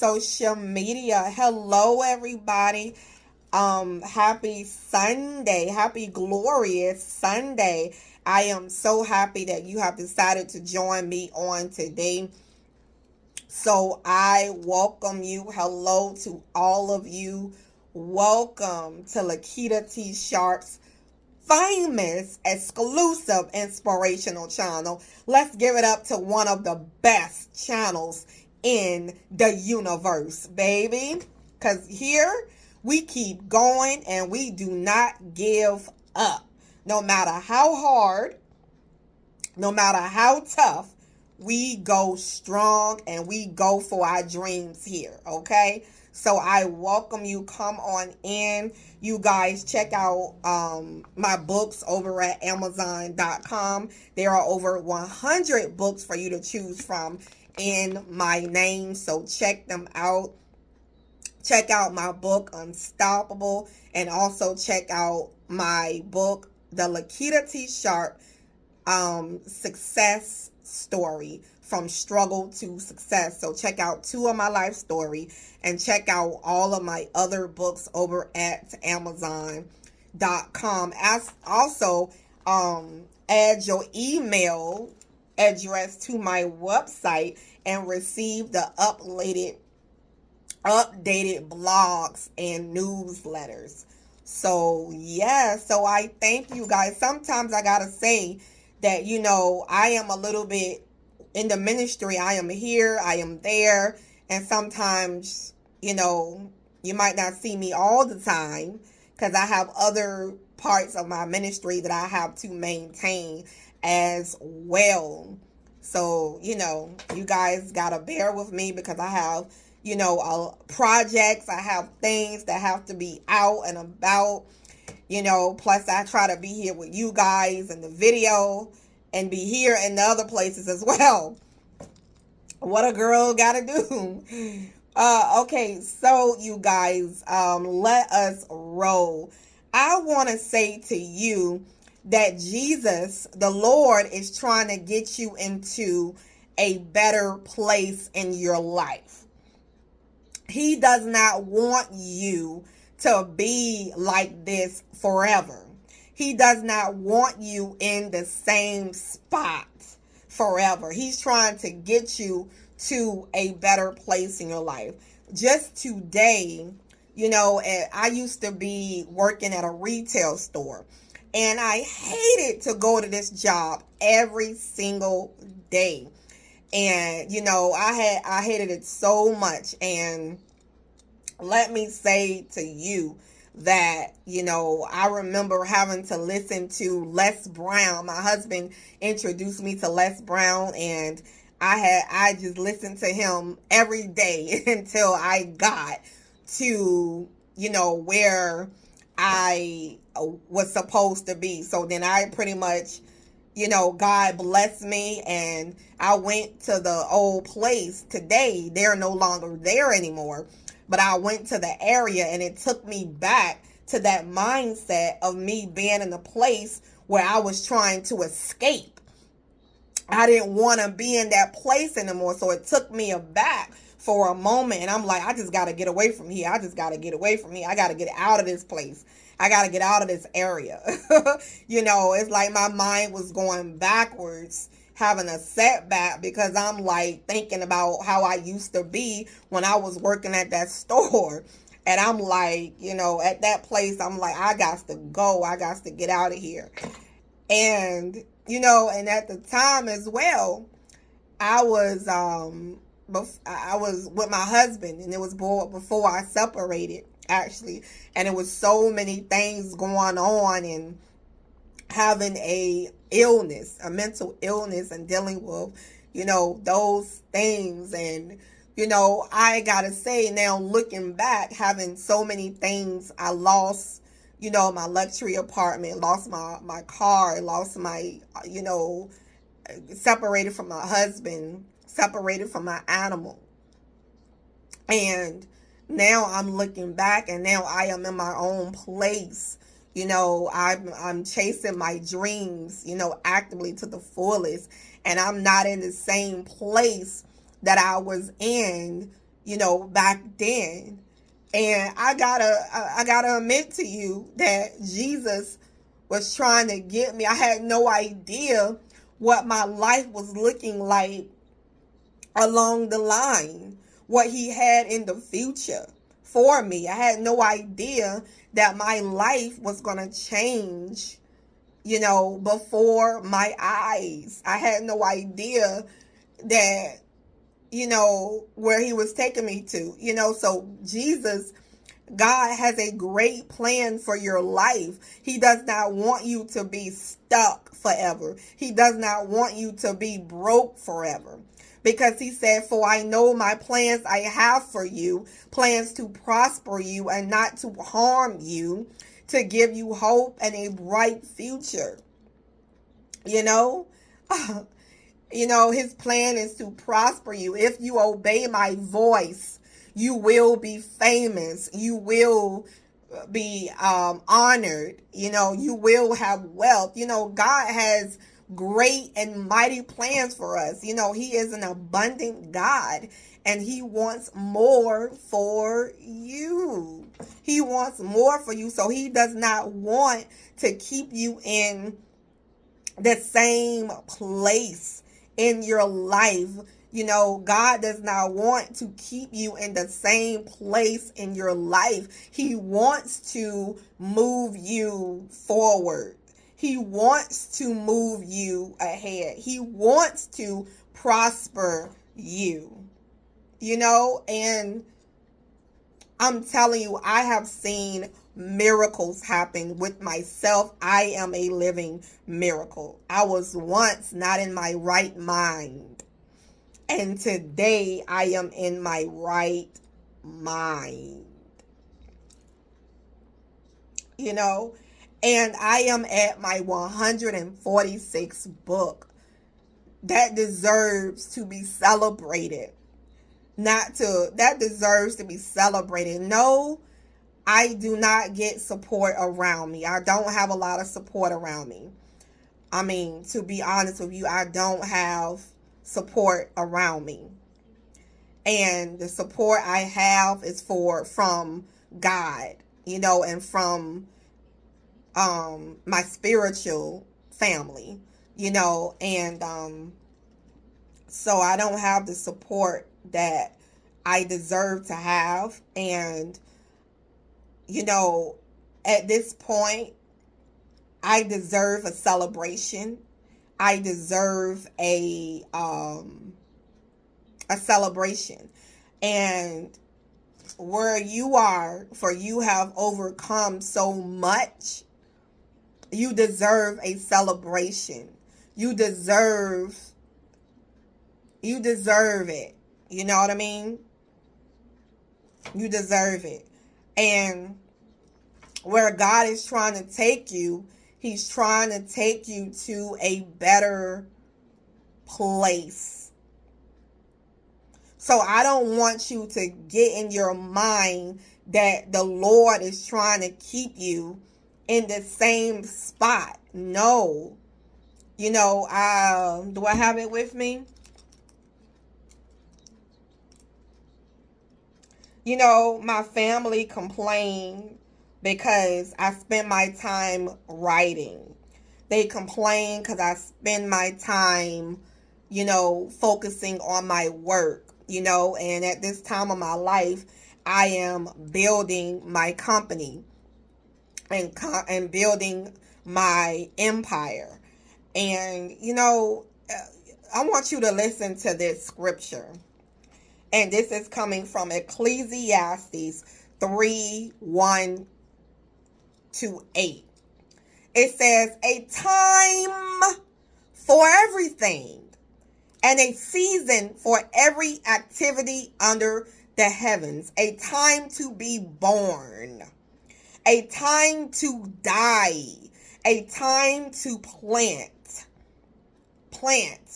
social media. Hello, everybody. Happy Sunday. Happy glorious Sunday. I am so happy that you have decided to join me on today. So I welcome you. Hello to all of you. Welcome to Lakitatsharpe's famous, exclusive, inspirational channel. Let's give it up to one of the best channels in the universe, baby. Because here we keep going and we do not give up. No matter how hard, no matter how tough, we go strong and we go for our dreams here, okay? So I welcome you. Come on in. You guys check out my books over at Amazon.com. There are over 100 books for you to choose from in my name. So check them out. Check out my book, Unstoppable. And also check out my book, The Lakitatsharpe Success Story, from struggle to success. So check out 2 of my life story and check out all of my other books over at Amazon.com. As also add your email address to my website and receive the updated blogs and newsletters. So yeah, so I thank you guys. Sometimes I gotta say that, I am a little bit in the ministry. I am here, I am there, and sometimes, you might not see me all the time because I have other parts of my ministry that I have to maintain as well. So, you guys gotta bear with me because I have, projects, I have things that have to be out and about. Plus I try to be here with you guys in the video and be here in the other places as well. What a girl gotta do. Okay, so you guys, let us roll. I want to say to you that Jesus, the Lord, is trying to get you into a better place in your life. He does not want you to be like this forever. He does not want you in the same spot forever. He's trying to get you to a better place in your life. Just today, I used to be working at a retail store, and I hated to go to this job every single day. And, I hated it so much. And let me say to you that, I remember having to listen to Les Brown. My husband introduced me to Les Brown, and I just listened to him every day until I got to, where I was supposed to be. So then I pretty much, God blessed me, and I went to the old place today. They're no longer there anymore. But I went to the area, and it took me back to that mindset of me being in a place where I was trying to escape. I didn't want to be in that place anymore. So it took me aback for a moment. And I'm like, I just got to get away from here. I just got to get away from here. I got to get out of this place. I got to get out of this area. It's like my mind was going backwards, having a setback, because I'm like thinking about how I used to be when I was working at that store. And I'm like, at that place, I'm like, I got to go. I got to get out of here. And, and at the time as well, I was with my husband, and it was before I separated, actually. And it was so many things going on, and having a mental illness, and dealing with, those things. And, I gotta say now, looking back, having so many things, I lost, my luxury apartment, lost my car, lost my, separated from my husband, separated from my animal. And now I'm looking back, and now I am in my own place. I'm chasing my dreams, actively to the fullest. And I'm not in the same place that I was in, back then. And I gotta admit to you that Jesus was trying to get me. I had no idea what my life was looking like along the line, what he had in the future for me. I had no idea that my life was going to change, before my eyes. I had no idea that, where he was taking me to, so Jesus, God has a great plan for your life. He does not want you to be stuck forever. He does not want you to be broke forever. Because he said, for I know my plans I have for you, plans to prosper you and not to harm you, to give you hope and a bright future. His plan is to prosper you. If you obey my voice, you will be famous. You will be honored. You will have wealth. God has great and mighty plans for us. He is an abundant God, and he wants more for you. He wants more for you. So he does not want to keep you in the same place in your life. God does not want to keep you in the same place in your life. He wants to move you forward. He wants to move you ahead. He wants to prosper you. And I'm telling you, I have seen miracles happen with myself. I am a living miracle. I was once not in my right mind, and today I am in my right mind. And I am at my 146th book. That deserves to be celebrated. That deserves to be celebrated. No, I do not get support around me. I don't have a lot of support around me. I mean, to be honest with you, I don't have support around me. And the support I have is from God, and from my spiritual family, and so I don't have the support that I deserve to have. And at this point, I deserve a celebration. I deserve a celebration. And where you are, for you have overcome so much, you deserve a celebration. You deserve it. You know what I mean? You deserve it. And where God is trying to take you, he's trying to take you to a better place. So I don't want you to get in your mind that the Lord is trying to keep you in the same spot. No. Do I have it with me? My family complained because I spend my time writing. They complain because I spend my time, focusing on my work, and at this time of my life, I am building my company and building my empire. And, I want you to listen to this scripture. And this is coming from Ecclesiastes 3:1-8. It says, a time for everything and a season for every activity under the heavens. A time to be born. A time to die. A time to plant. Plant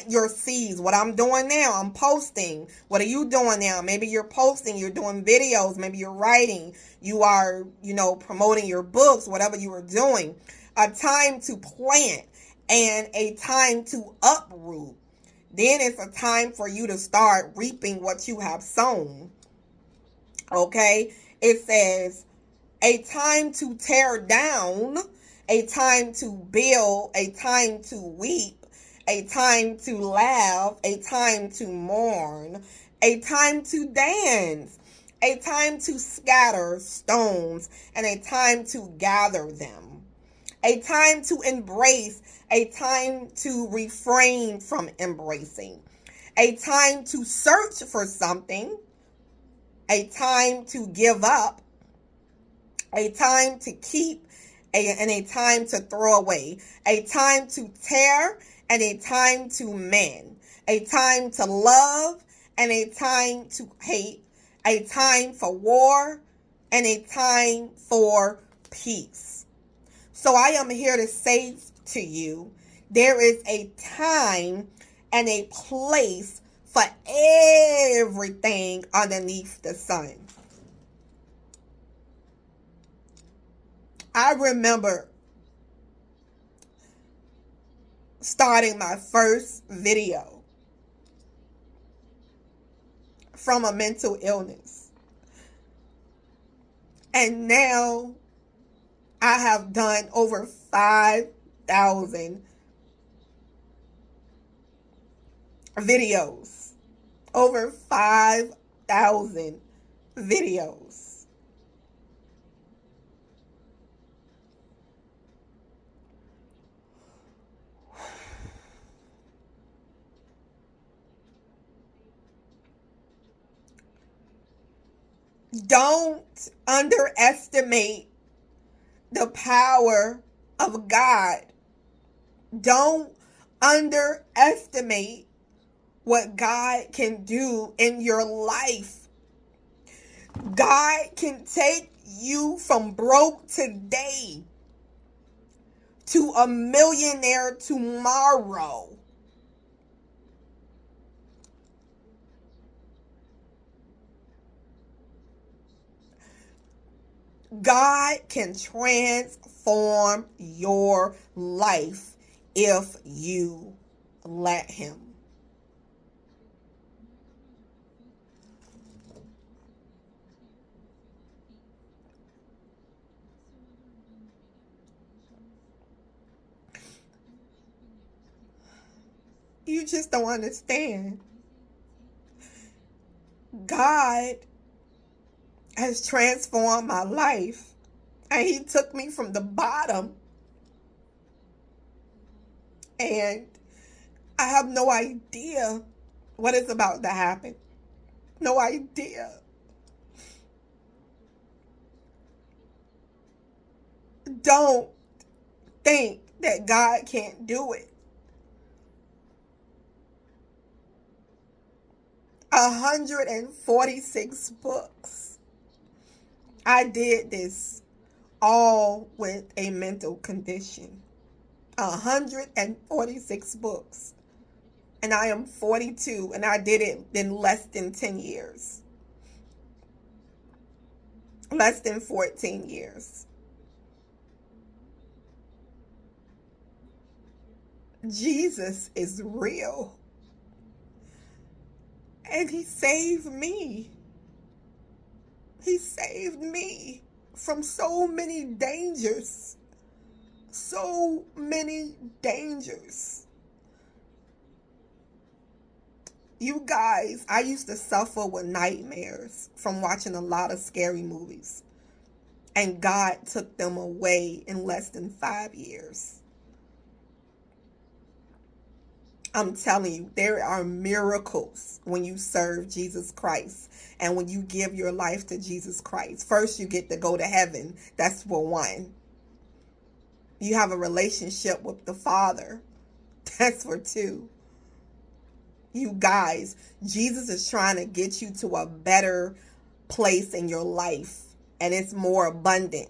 your seeds. What I'm doing now, I'm posting. What are you doing now? Maybe you're posting, you're doing videos, maybe you're writing, you are, promoting your books, whatever you are doing. A time to plant and a time to uproot. then it's a time for you to start reaping what you have sown. Okay? It says, a time to tear down, a time to build, a time to weep, a time to laugh, a time to mourn, a time to dance, a time to scatter stones, and a time to gather them, a time to embrace, a time to refrain from embracing, a time to search for something, a time to give up, a time to keep, and a time to throw away, a time to tear and a time to mend, a time to love and a time to hate, a time for war and a time for peace. So I am here to say to you, there is a time and a place for everything underneath the sun. I remember starting my first video from a mental illness. And now I have done over 5,000 videos. Over 5,000 videos. Don't underestimate the power of God. Don't underestimate what God can do in your life. God can take you from broke today to a millionaire tomorrow. God can transform your life if you let Him. You just don't understand. God has transformed my life, and He took me from the bottom, and I have no idea what is about to happen. No idea. Don't think that God can't do it. 146 books. I did this all with a mental condition. 146 books. And I am 42, and I did it in less than 10 years. Less than 14 years. Jesus is real. And He saved me. He saved me from so many dangers. So many dangers. You guys, I used to suffer with nightmares from watching a lot of scary movies. And God took them away in less than 5 years. I'm telling you, there are miracles when you serve Jesus Christ and when you give your life to Jesus Christ. First, you get to go to heaven. That's for one. You have a relationship with the Father. That's for two. You guys, Jesus is trying to get you to a better place in your life, and it's more abundant.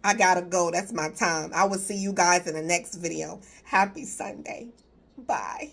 I gotta go. That's my time. I will see you guys in the next video. Happy Sunday. Bye.